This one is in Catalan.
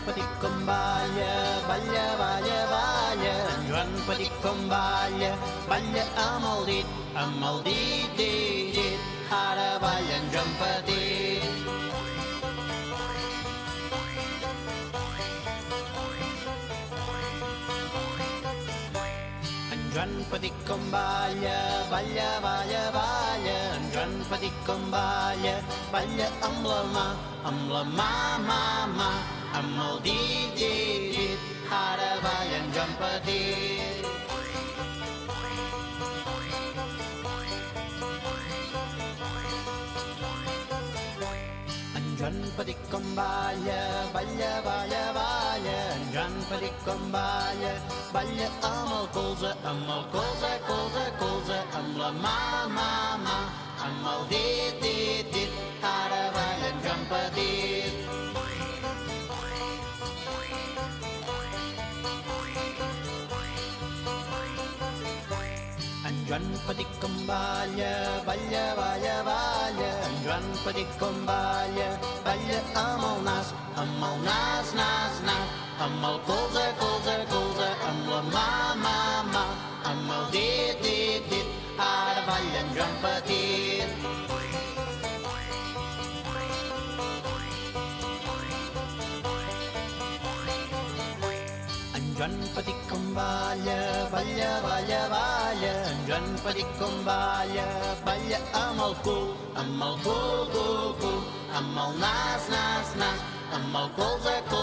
petit com balla, balla, balla, balla. En Joan petit com balla, balla amb el dit, dit, dit. Ara balla en Joan petit. En Joan petit com balla, balla, balla, balla. En Joan petit com balla, balla amb la mà, mà, amb el dit, dit, dit. Ara balla en Joan petit. En Joan petit com balla, balla, balla, balla. En Joan petit com balla, balla amb el colze, colze, amb la mà, mà, amb el dit, dit, dit. Ara balla en Joan petit. En Joan petit com balla, balla, balla, balla. En Joan petit com balla, balla amb el nas, nas, nas. Amb el colze, colze, amb la mà, mà, amb el dit, dit, dit. Ara balla en Joan petit. En Joan petit com balla, balla, balla, balla. En Joan petit com balla, balla amb el cul, cul, amb el nas, nas. Amb el colze, colze.